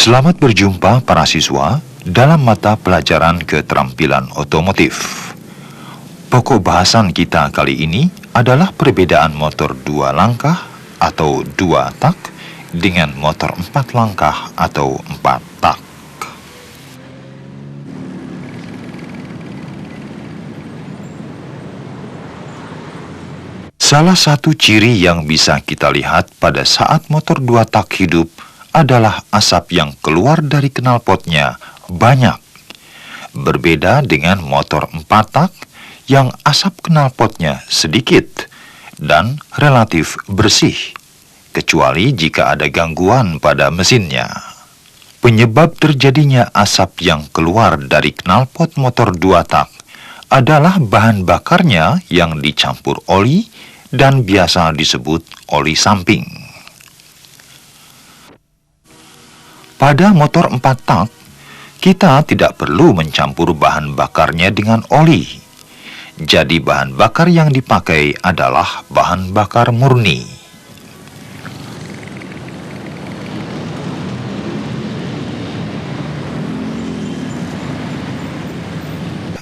Selamat berjumpa para siswa dalam mata pelajaran keterampilan otomotif. Pokok bahasan kita kali ini adalah perbedaan motor 2 langkah atau 2 tak dengan motor 4 langkah atau 4 tak. Salah satu ciri yang bisa kita lihat pada saat motor 2 tak hidup adalah asap yang keluar dari knalpotnya banyak. Berbeda dengan motor 4 tak yang asap knalpotnya sedikit dan relatif bersih, kecuali jika ada gangguan pada mesinnya. Penyebab terjadinya asap yang keluar dari knalpot motor 2 tak adalah bahan bakarnya yang dicampur oli dan biasa disebut oli samping. Pada motor 4 tak, kita tidak perlu mencampur bahan bakarnya dengan oli. Jadi bahan bakar yang dipakai adalah bahan bakar murni.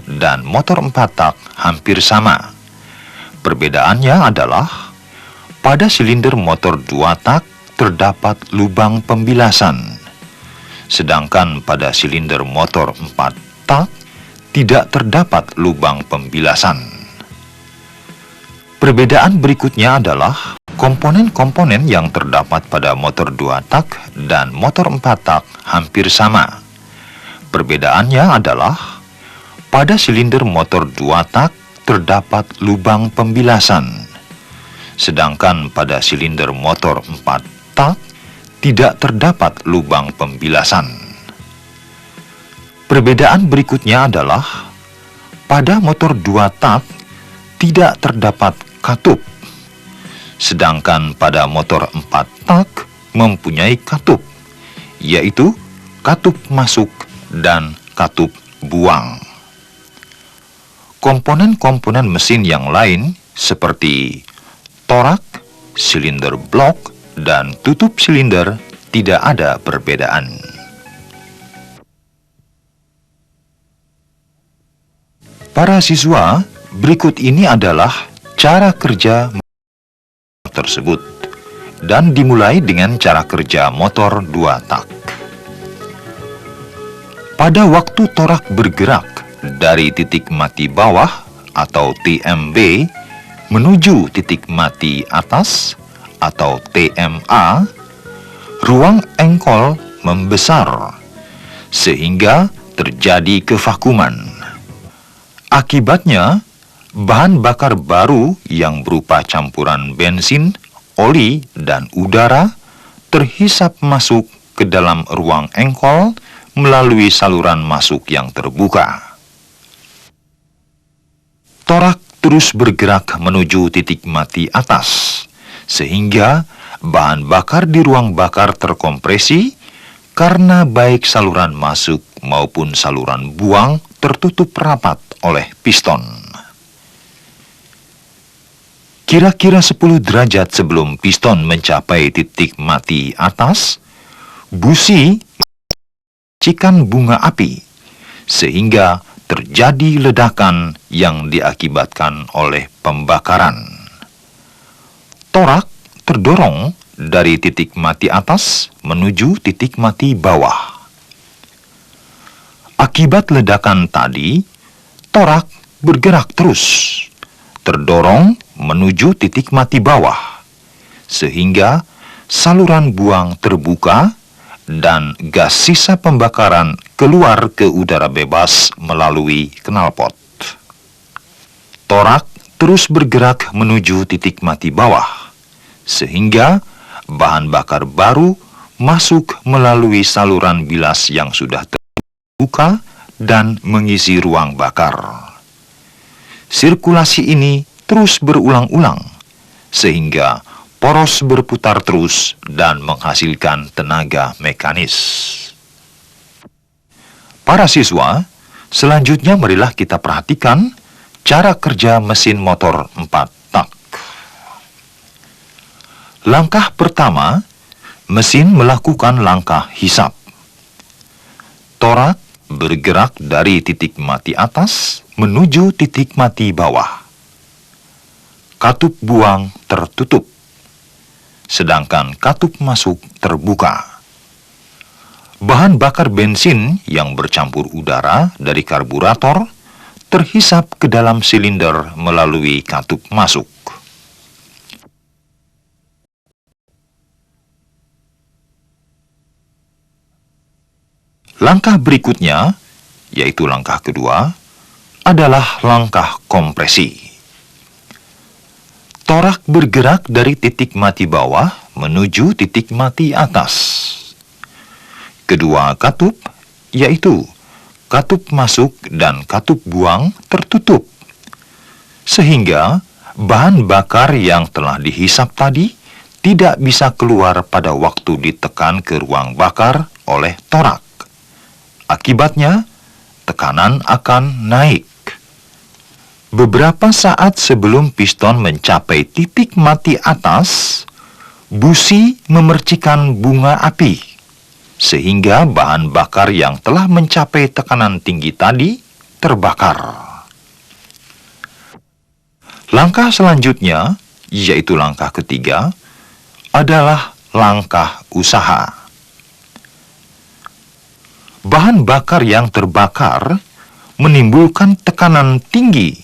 Dan motor 4 tak hampir sama. Perbedaannya adalah pada silinder motor 2 tak terdapat lubang pembilasan. Sedangkan pada silinder motor 4 tak tidak terdapat lubang pembilasan. Perbedaan berikutnya adalah komponen-komponen yang terdapat pada motor 2 tak dan motor 4 tak hampir sama. Perbedaannya adalah pada silinder motor 2 tak terdapat lubang pembilasan. Sedangkan pada silinder motor 4 tak tidak terdapat lubang pembilasan. Perbedaan berikutnya adalah pada motor 2 tak tidak terdapat katup, sedangkan pada motor 4 tak mempunyai katup, yaitu katup masuk dan katup buang. Komponen-komponen mesin yang lain seperti torak, silinder blok, dan tutup silinder tidak ada perbedaan. Para siswa, berikut ini adalah cara kerja motor tersebut dan dimulai dengan cara kerja motor 2 tak. Pada waktu torak bergerak dari titik mati bawah atau TMB menuju titik mati atas atau TMA, ruang engkol membesar sehingga terjadi kevakuman. Akibatnya, bahan bakar baru yang berupa campuran bensin, oli, dan udara terhisap masuk ke dalam ruang engkol melalui saluran masuk yang terbuka. Torak terus bergerak menuju titik mati atas, sehingga bahan bakar di ruang bakar terkompresi karena baik saluran masuk maupun saluran buang tertutup rapat oleh piston. Kira-kira 10 derajat sebelum piston mencapai titik mati atas, busi cikan bunga api, sehingga terjadi ledakan yang diakibatkan oleh pembakaran. Torak terdorong dari titik mati atas menuju titik mati bawah. Akibat ledakan tadi, torak bergerak terus, terdorong menuju titik mati bawah, sehingga saluran buang terbuka dan gas sisa pembakaran keluar ke udara bebas melalui knalpot. Torak terus bergerak menuju titik mati bawah, sehingga bahan bakar baru masuk melalui saluran bilas yang sudah terbuka dan mengisi ruang bakar. Sirkulasi ini terus berulang-ulang, sehingga poros berputar terus dan menghasilkan tenaga mekanis. Para siswa, selanjutnya marilah kita perhatikan cara kerja mesin motor 4 tak. Langkah pertama, mesin melakukan langkah hisap. Torak bergerak dari titik mati atas menuju titik mati bawah. Katup buang tertutup, sedangkan katup masuk terbuka. Bahan bakar bensin yang bercampur udara dari karburator terhisap ke dalam silinder melalui katup masuk. Langkah berikutnya, yaitu langkah kedua, adalah langkah kompresi. Torak bergerak dari titik mati bawah menuju titik mati atas. Kedua katup, yaitu katup masuk dan katup buang, tertutup, sehingga bahan bakar yang telah dihisap tadi tidak bisa keluar pada waktu ditekan ke ruang bakar oleh torak. Akibatnya, tekanan akan naik. Beberapa saat sebelum piston mencapai titik mati atas, busi memercikan bunga api, sehingga bahan bakar yang telah mencapai tekanan tinggi tadi terbakar. Langkah selanjutnya, yaitu langkah ketiga, adalah langkah usaha. Bahan bakar yang terbakar menimbulkan tekanan tinggi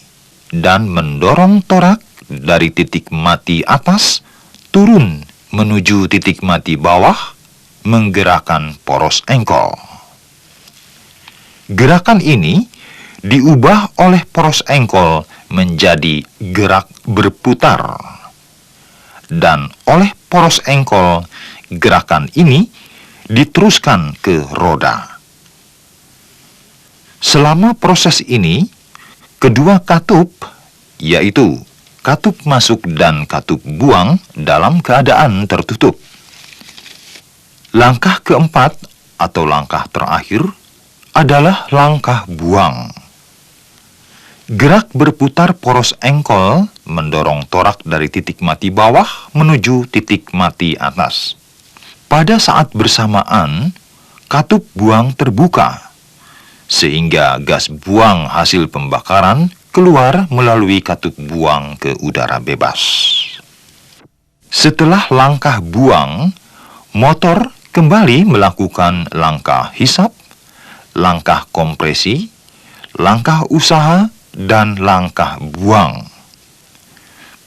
dan mendorong torak dari titik mati atas turun menuju titik mati bawah, menggerakkan poros engkol. Gerakan ini diubah oleh poros engkol menjadi gerak berputar. Dan oleh poros engkol, gerakan ini diteruskan ke roda. Selama proses ini, kedua katup, yaitu katup masuk dan katup buang, dalam keadaan tertutup. Langkah keempat atau langkah terakhir adalah langkah buang. Gerak berputar poros engkol mendorong torak dari titik mati bawah menuju titik mati atas. Pada saat bersamaan, katup buang terbuka, sehingga gas buang hasil pembakaran keluar melalui katup buang ke udara bebas. Setelah langkah buang, motor kembali melakukan langkah hisap, langkah kompresi, langkah usaha, dan langkah buang.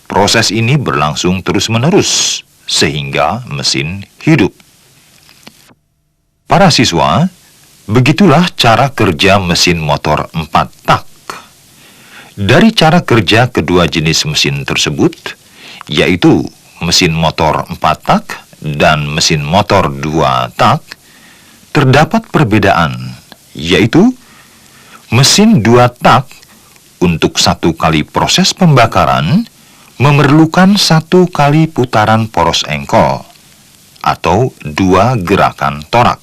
Proses ini berlangsung terus-menerus sehingga mesin hidup. Para siswa, begitulah cara kerja mesin motor 4 tak. Dari cara kerja kedua jenis mesin tersebut, yaitu mesin motor 4 tak dan mesin motor 2 tak, terdapat perbedaan, yaitu mesin 2 tak untuk 1 kali proses pembakaran memerlukan 1 kali putaran poros engkol atau 2 gerakan torak.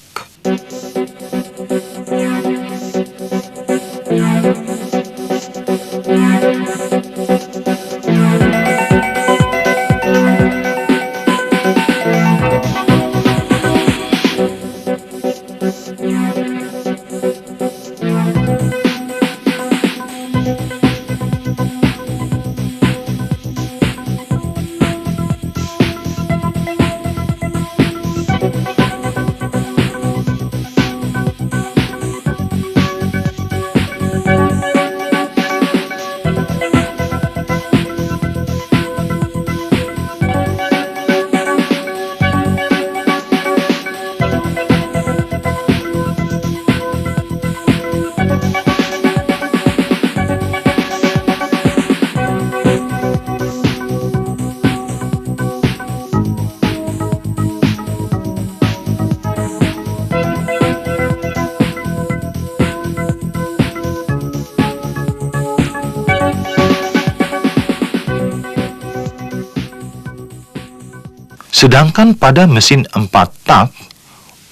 Sedangkan pada mesin 4 tak,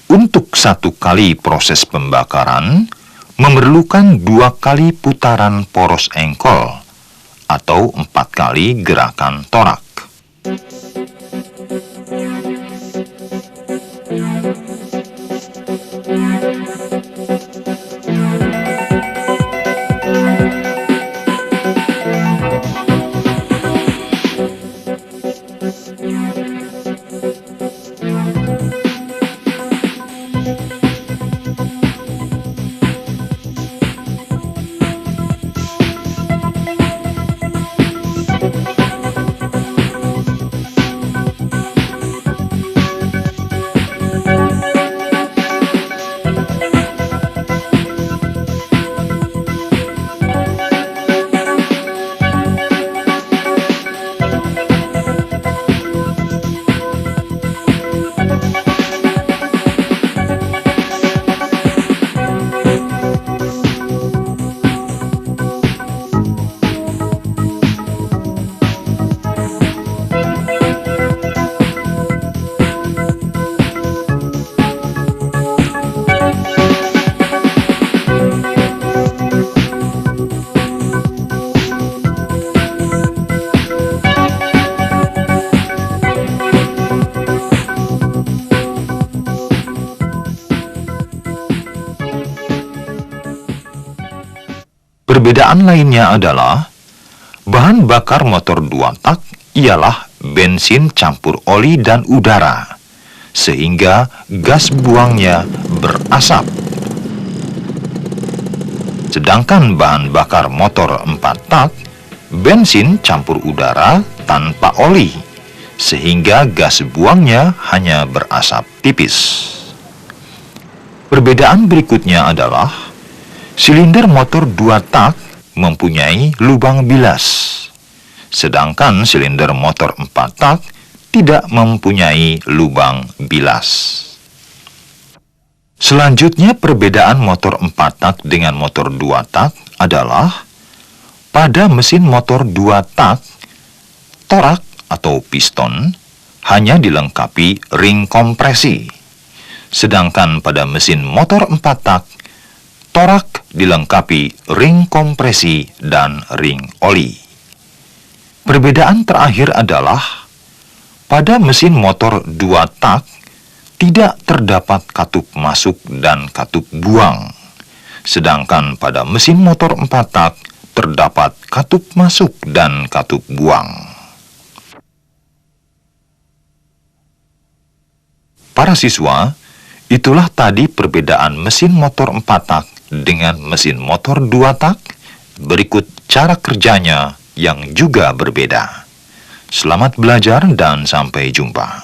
untuk 1 kali proses pembakaran, memerlukan 2 kali putaran poros engkol, atau 4 kali gerakan torak. Perbedaan lainnya adalah bahan bakar motor 2 tak ialah bensin campur oli dan udara, sehingga gas buangnya berasap. Sedangkan bahan bakar motor 4 tak, bensin campur udara tanpa oli, sehingga gas buangnya hanya berasap tipis. Perbedaan berikutnya adalah silinder motor 2 tak mempunyai lubang bilas, sedangkan silinder motor 4 tak tidak mempunyai lubang bilas. Selanjutnya, perbedaan motor 4 tak dengan motor 2 tak adalah pada mesin motor 2 tak, torak atau piston hanya dilengkapi ring kompresi, sedangkan pada mesin motor 4 tak, torak dilengkapi ring kompresi dan ring oli. Perbedaan terakhir adalah pada mesin motor 2 tak tidak terdapat katup masuk dan katup buang, sedangkan pada mesin motor 4 tak terdapat katup masuk dan katup buang. Para siswa, itulah tadi perbedaan mesin motor 4 tak dengan mesin motor 2 tak. Berikut cara kerjanya yang juga berbeda. Selamat belajar dan sampai jumpa.